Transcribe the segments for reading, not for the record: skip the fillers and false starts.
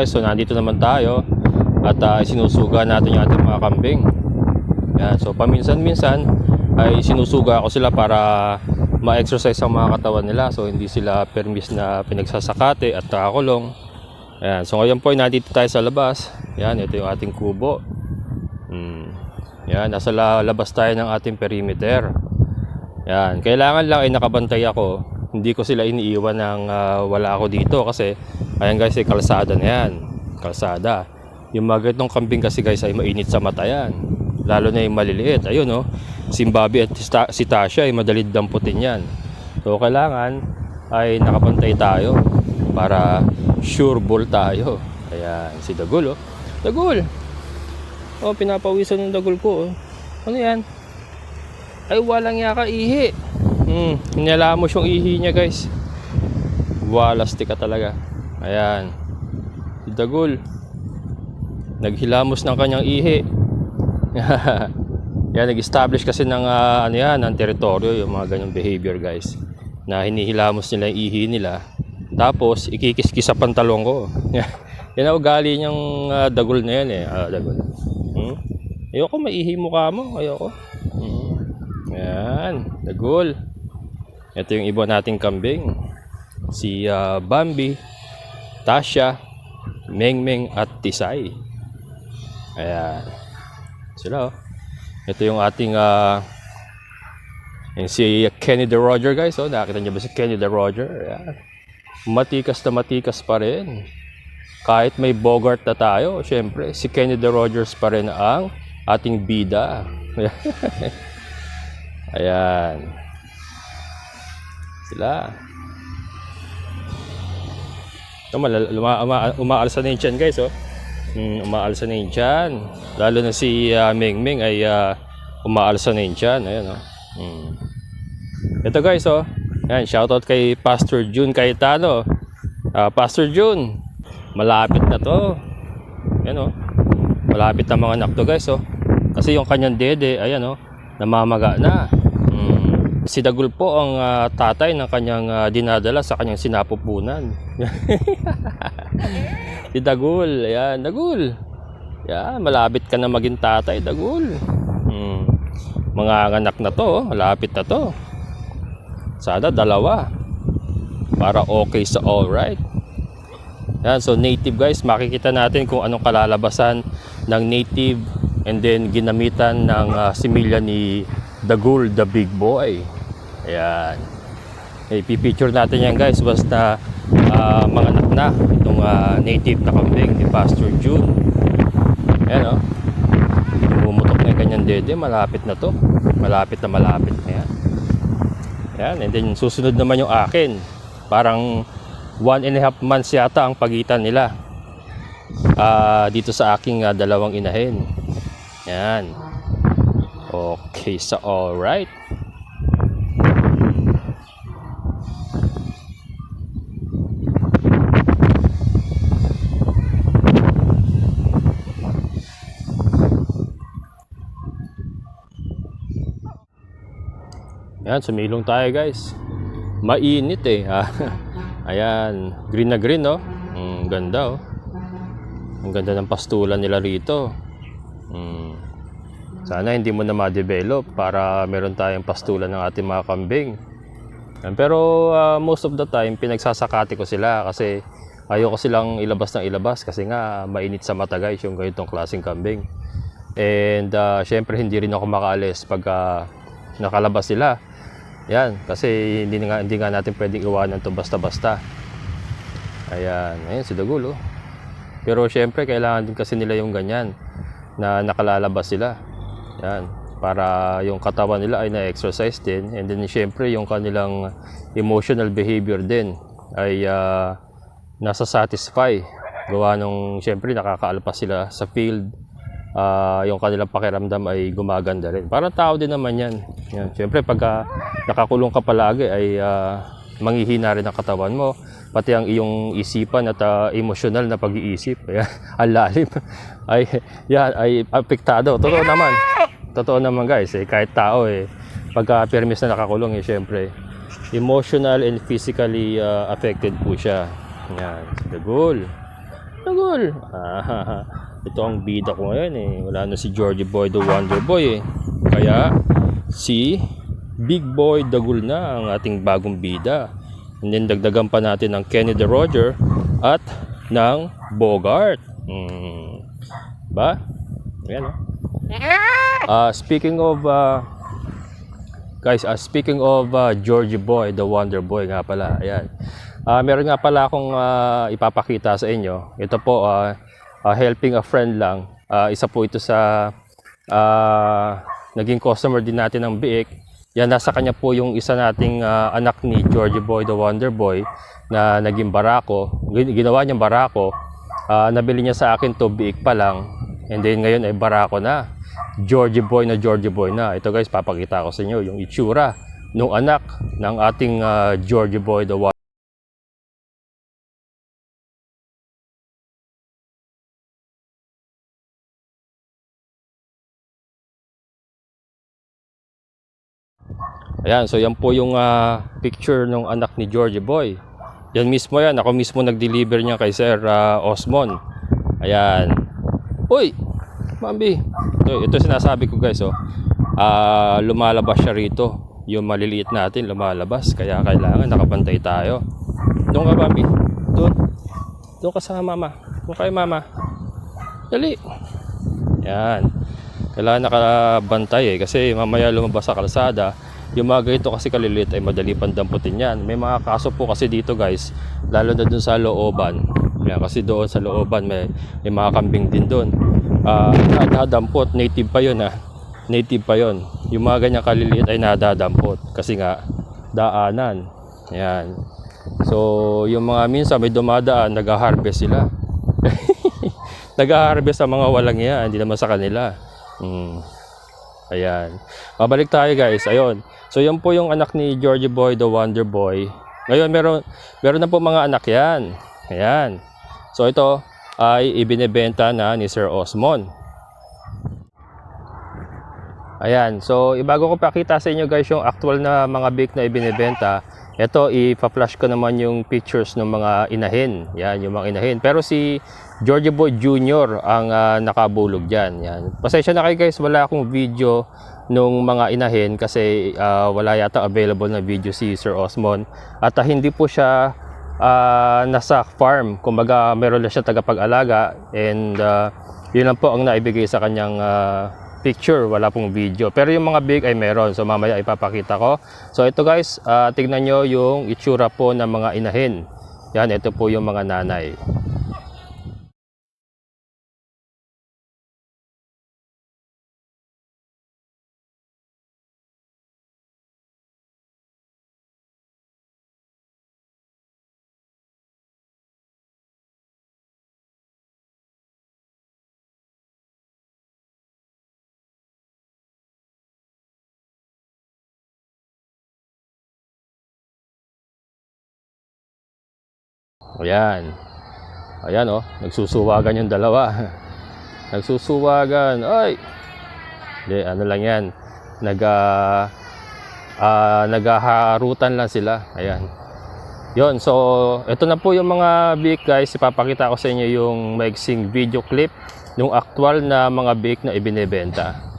guys, so nandito naman tayo at sinusuga natin yung ating mga kambing. Yan, so paminsan-minsan ay sinusuga ako sila para ma-exercise ang mga katawan nila. So hindi sila permis na pinagsasakate at nakakulong. Yan, so ngayon po ay nandito tayo sa labas. Yan, ito yung ating kubo. Yan, nasa labas tayo ng ating perimeter. Yan, kailangan lang ay nakabantay ako. Hindi ko sila iniiwan ng wala ako dito kasi ayan guys, ay kalsada na yan. Kalsada. Yung mga ganitong kambing kasi guys ay mainit sa mata yan. Lalo na yung maliliit. Ayun oh, si Bobby at si Tasha ay madalid damputin yan. So kailangan ay nakabantay tayo para sure ball tayo. Ayan, si Dagul oh. Dagul! Oh, pinapawisan ng Dagul ko oh. Ano yan? Ay walang yaka ihi. Hinalamos yung ihi niya guys. Walastik ka talaga. Ayan, si Dagul naghilamos ng kanyang ihi. Yan, nag-establish kasi ng ano yan, ng teritoryo, yung mga ganyang behavior guys, na hinihilamos nila yung ihi nila, tapos ikikis-kis sa pantalon ko. Yan ang ugali niyang Dagul na yan eh. Dagul. Ayoko maihi mukha mo, ayoko. Yan, Dagul. Ito yung iba nating kambing. Si Bambi, Tasha, Mengmeng at Tisay. Ayan. Sila oh. Ito yung ating yung si Kenny the Roger guys oh. Nakita niyo ba si Kenny the Roger? Ayan. Matikas na matikas pa rin. Kahit may Bogart na tayo, syempre si Kenny the Rogers pa rin ang ating bida. Ayan. Sila. Umaalsa na yung tiyan guys oh. Umaalsa na yung tiyan. Lalo na si Mengmeng ay umaalsa na yung tiyan. Ayan oh. Ito guys oh. Ayan, shoutout kay Pastor June Cayetano. Pastor June, malapit na to. Ayan oh. Malapit na mga anak to guys oh. Kasi yung kanyang dede, ayan oh, namamaga na. Si Dagul po ang tatay ng kanyang dinadala sa kanyang sinapupunan. Si Dagul, ayan, Dagul. Yan, malapit ka na maging tatay, Dagul. Mga anak na to, malapit na to. Sana dalawa. Para okay sa all right. Yan, so native guys, makikita natin kung anong kalalabasan ng native and then ginamitan ng similya ni Dagul, the big boy. Ayan. Ipipicture natin yan guys basta mga anak na itong native na kambing ni Pastor June. Ayan o. Bumutok na yung kanyang dede. Malapit na to. Malapit na yan. Ayan. And then susunod naman yung akin. Parang 1.5 months yata ang pagitan nila dito sa aking dalawang inahin. Ayan. Okay, so alright. Ayan, sumilong tayo guys. Mainit eh. Ayan, green na green oh. Ganda oh. Ang ganda ng pastulan nila rito. Sana hindi mo na ma-develop para meron tayong pastulan ng ating mga kambing. Pero most of the time pinagsasakati ko sila kasi ayoko silang ilabas ng ilabas kasi nga mainit sa mata guys yung ganitong klaseng kambing. And syempre hindi rin ako makaalis pag nakalabas sila. Yan, kasi hindi nga natin pwedeng iwanan to basta-basta. Ayan, ayun si Dagul oh. Pero syempre kailangan din kasi nila yung ganyan na nakalalabas sila. Yan, para yung katawan nila ay na-exercise din. And then syempre yung kanilang emotional behavior din ay nasa-satisfy. Gawa nung syempre nakakaalpas sila sa field. Yung kanilang pakiramdam ay gumaganda rin. Parang tao din naman yan. Yan. Siyempre pagka nakakulong ka palagi ay manghihina rin ang katawan mo. Pati ang iyong isipan at emosyonal na pag-iisip. Ang lalim. Ay apektado. Totoo naman guys. Kahit tao pagka permis na nakakulong siyempre emotional and physically affected po siya. Yan. Dagul. Dagul. Ito ang bida ko ngayon eh. Wala na si Georgie Boy the Wonder Boy eh. Kaya si Big Boy Dagul na ang ating bagong bida. And then dagdagan pa natin ng Kenny the Roger at ng Bogart. Ba? Ayan oh. Speaking of guys, speaking of Georgie Boy the Wonder Boy nga pala. Ayan. Meron nga pala akong ipapakita sa inyo. Ito po helping a friend lang. Isa po ito sa naging customer din natin ng Biik. Yan, nasa kanya po yung isa nating anak ni Georgie Boy the Wonder Boy na naging barako. Ginawa niyang barako. Nabili niya sa akin to Biik pa lang. And then ngayon ay barako na. Georgie Boy na. Ito guys, papakita ko sa inyo yung itsura ng anak ng ating Georgie Boy the Wonder. Ayan, so yan po yung picture ng anak ni Georgie Boy. Yan mismo yan, ako mismo nag-deliver niya kay Sir Osmon. Ayan. Uy, Bambi. Ito sinasabi ko guys, oh. Lumalabas siya rito. Yung maliliit natin lumalabas, kaya kailangan nakabantay tayo. Doon ka, Bambi. Doon ka sa mama. Doon kay mama. Dali. Yan. Kailangan nakabantay eh, kasi mamaya lumabas sa kalsada. Yung mga ganito kasi kaliliit ay madali pandamputin yan. May mga kaso po kasi dito guys, lalo na dun sa looban. Yan, kasi doon sa looban may mga kambing din doon. Nadadampot, native pa yun Native pa yun. Yung mga ganyang kaliliit ay nadadampot kasi nga daanan. Yan. So yung mga minsan may dumadaan, nag-harvest sila. Nag-harvest sa mga walang yan, hindi naman sa kanila. Ayan. Babalik tayo guys. Ayun. So yan po yung anak ni Georgie Boy the Wonder Boy. Ngayon meron na po mga anak yan. Ayan. So ito ay ibinebenta na ni Sir Osmon. Ayan. So bago ko pakita sa inyo guys yung actual na mga bake na ibinebenta, ito ipa-flash ko naman yung pictures ng mga inahin. Yan, yung mga inahin. Pero si Georgie Boy Jr. ang nakabulog dyan. Yan. Pasensya na kayo guys, wala akong video nung mga inahin kasi wala yata available na video si Sir Osmon. At hindi po siya nasa farm. Kumbaga meron lang siya tagapag-alaga and yun lang po ang naibigay sa kanyang picture, wala pong video. Pero yung mga big ay meron. So mamaya ipapakita ko. So ito guys, tignan nyo yung itsura po ng mga inahin. Yan, ito po yung mga nanay. Ayan. Ayan oh, nagsusuwagan yung dalawa. Nagsusuwagan. Ay! Hindi, ano lang yan. Naghaharutan lang sila. Ayan. Yon, so ito na po yung mga bake guys. Ipapakita ko sa inyo yung maiksing video clip ng actual na mga bake na ibinebenta.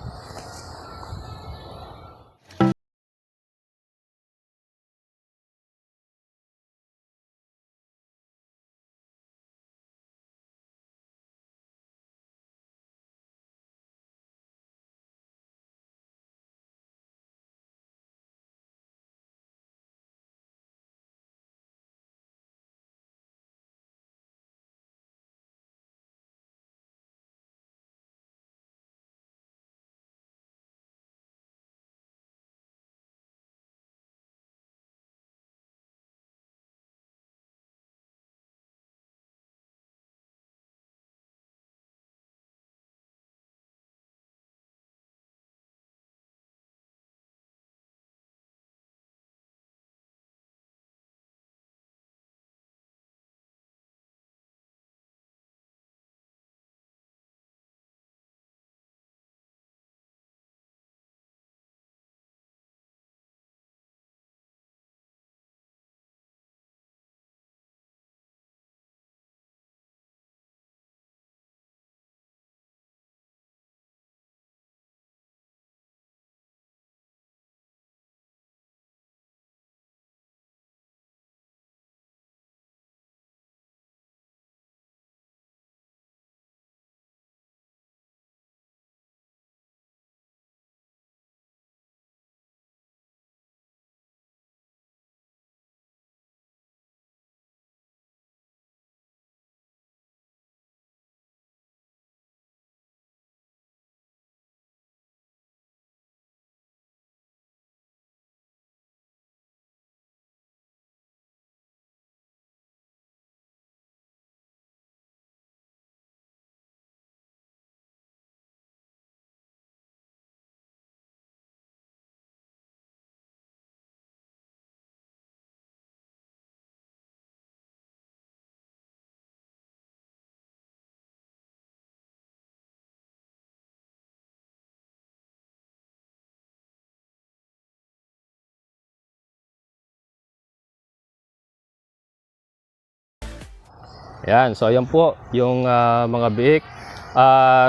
Ayan, so ayan po yung mga biik.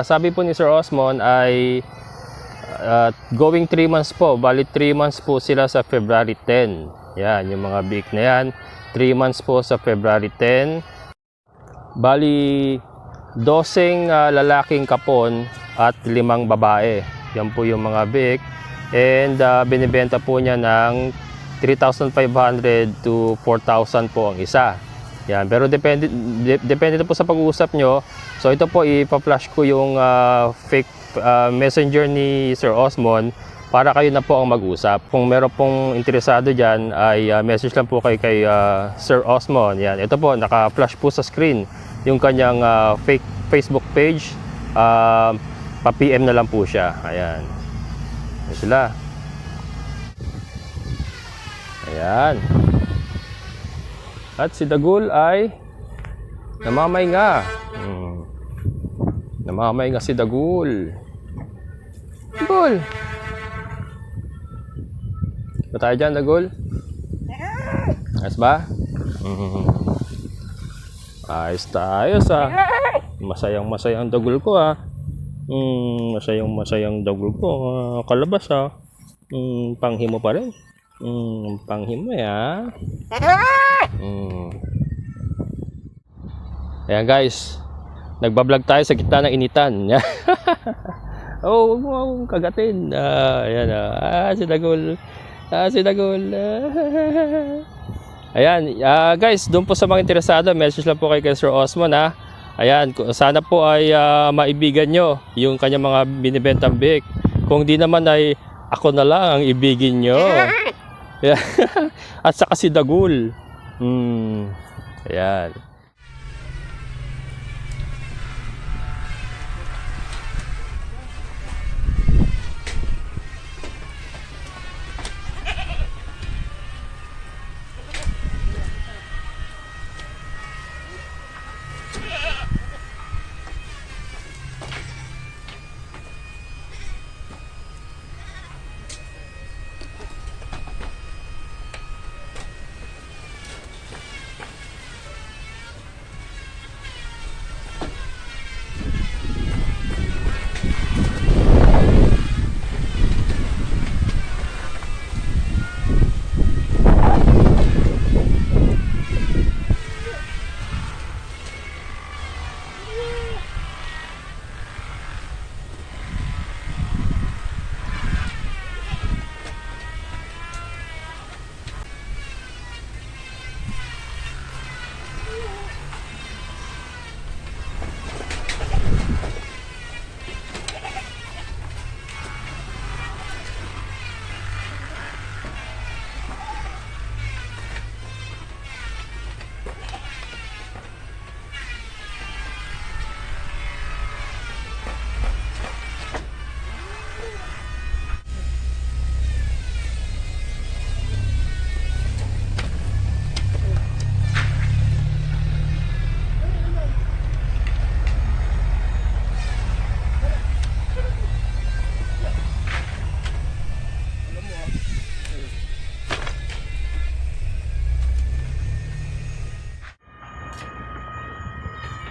Sabi po ni Sir Osmond ay going 3 months po. Bali 3 months po sila sa February 10. Yan, yung mga biik na yan. 3 months po sa February 10. Bali 12 lalaking kapon at 5 babae. Yan po yung mga biik. And binibenta po niya ng 3,500 to 4,000 po ang isa. Yan, pero depende na po sa pag-uusap nyo. So ito po, ipa-flash ko yung fake messenger ni Sir Osmond para kayo na po ang mag-usap. Kung meron pong interesado dyan, ay message lang po kay Sir Osmond. Yan, ito po, naka-flash po sa screen yung kanyang fake Facebook page. Pa-PM na lang po siya. Ayan. Ayan sila. Ayan. At si Dagul ay namamay nga. Namamay nga si Dagul. Dagul! Ba tayo dyan, Dagul? Ayos ba? Ayos tayo sa masayang Dagul ko masayang Dagul ko. Kalabas panghimo pa rin. Panghimo ya. Ayan guys, nagbablog tayo sa gitna ng initan. Oh, huwag mo akong kagatin. Ayan si Dagul. Si Dagul. Ayan, guys, doon po sa mga interesado, message lang po kay Sir Osmond Ayan, sana po ay maibigan nyo yung kanyang mga binibentang biik. Kung di naman ay ako na lang ang ibigin nyo. At saka si Dagul. Ayan.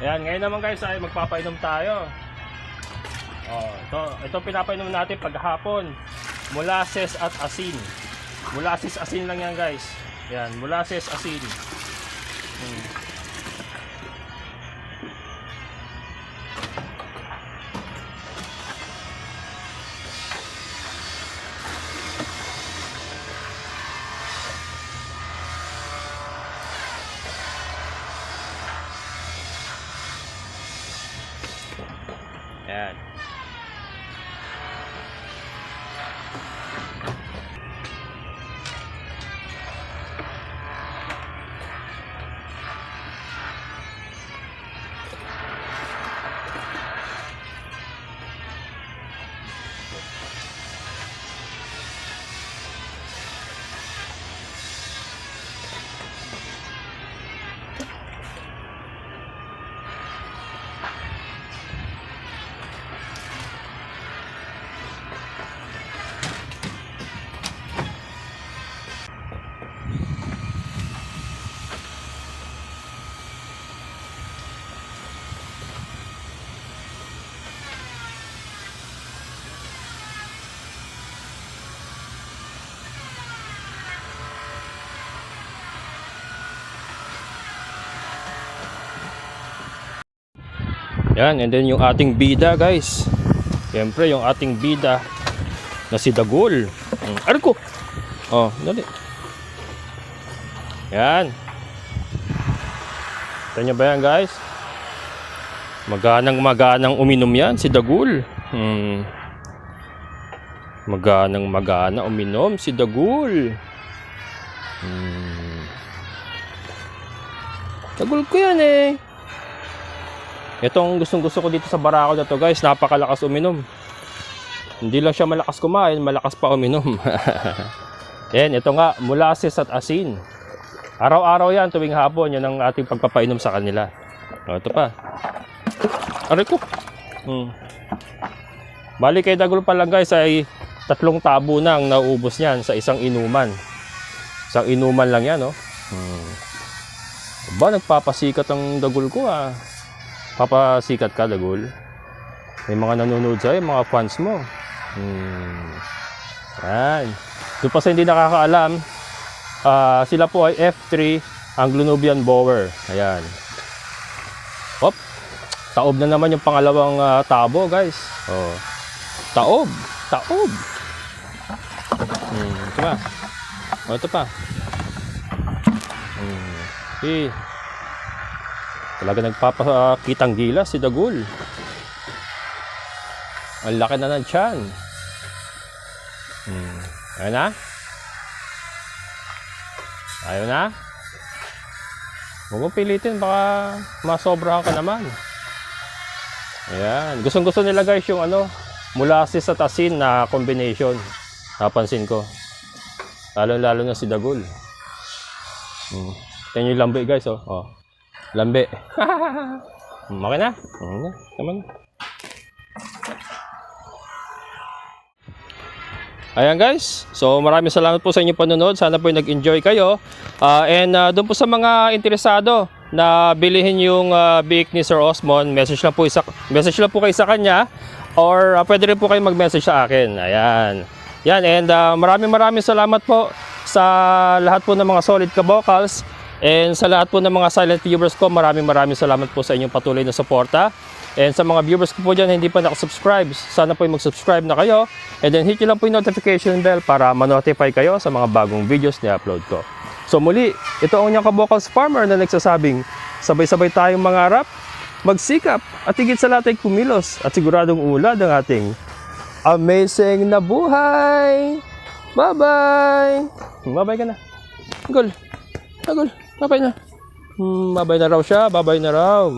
Ayan, ngayon naman guys ay magpapainom tayo. Ito pinapainom natin paghapon. Molasses at asin. Molasses asin lang yan guys. Ayan, molasses asin. Ayan. Yan, and then yung ating bida guys. Siyempre yung ating bida na si Dagul. Aray ko! Oh, dali. Yan. Ito nyo ba yan guys? Maganang uminom yan si Dagul. Maganang uminom si Dagul. Dagul ko yan eh. Itong gustong-gusto ko dito sa Barako na to guys, napakalakas uminom. Hindi lang siya malakas kumain, malakas pa uminom. Yan, ito nga, molasses at asin. Araw-araw yan, tuwing hapon, yan ang ating pagpapainom sa kanila. O, ito pa. Aray ko. Bali kay Dagul pa lang guys, ay 3 tabo na ang nauubos niyan sa isang inuman. Isang inuman lang yan, no? Ba, nagpapasikat ang Dagul ko, ah. Papasikat ka, Dagul. May mga nanonood sa'yo, mga fans mo. Yan. Doon pa sa hindi nakakaalam, sila po ay F3 Anglo-Nubian Boer. Ayan. Hop. Taob na naman yung pangalawang tabo, guys. Oh. Taob. Taob. Ito pa. Oh, ito pa. Okay. Talaga nagpapakitang gilas si Dagul. Ang laki na ng tiyan. Ayaw na? Ayaw na? Huwag mong pilitin, baka masobrahan ka naman. Ayan. Gustong-gusto nila guys yung molasses at asin na combination. Napansin ko. Lalo-lalo na si Dagul. Yan yung lambe guys, oh. Oh. Lambe. Okay na? Naman. Ayan guys. So maraming salamat po sa inyong panonood. Sana po nag-enjoy kayo. And doon po sa mga interesado na bilihin yung biik ni Sir Osmond, message lang po kayo sa kanya. Or pwede rin po kayo mag-message sa akin. Ayan. Yan. And maraming salamat po sa lahat po ng mga solid ka-vocals. And sa lahat po ng mga silent viewers ko, maraming salamat po sa inyong patuloy na suporta. And sa mga viewers ko po dyan hindi pa nakasubscribe, sana po yung mag-subscribe na kayo. And then hit nyo lang po yung notification bell para ma-notify kayo sa mga bagong videos na upload ko. So muli, ito ang inyong ka-vocals farmer na nagsasabing, sabay-sabay tayong mangarap, magsikap, at higit sa lahat ay kumilos, at siguradong ulad ang ating amazing na buhay! Bye-bye! Bye-bye ka na. Dagul. Bye-bye na. Bye-bye na raw siya. Bye-bye na raw.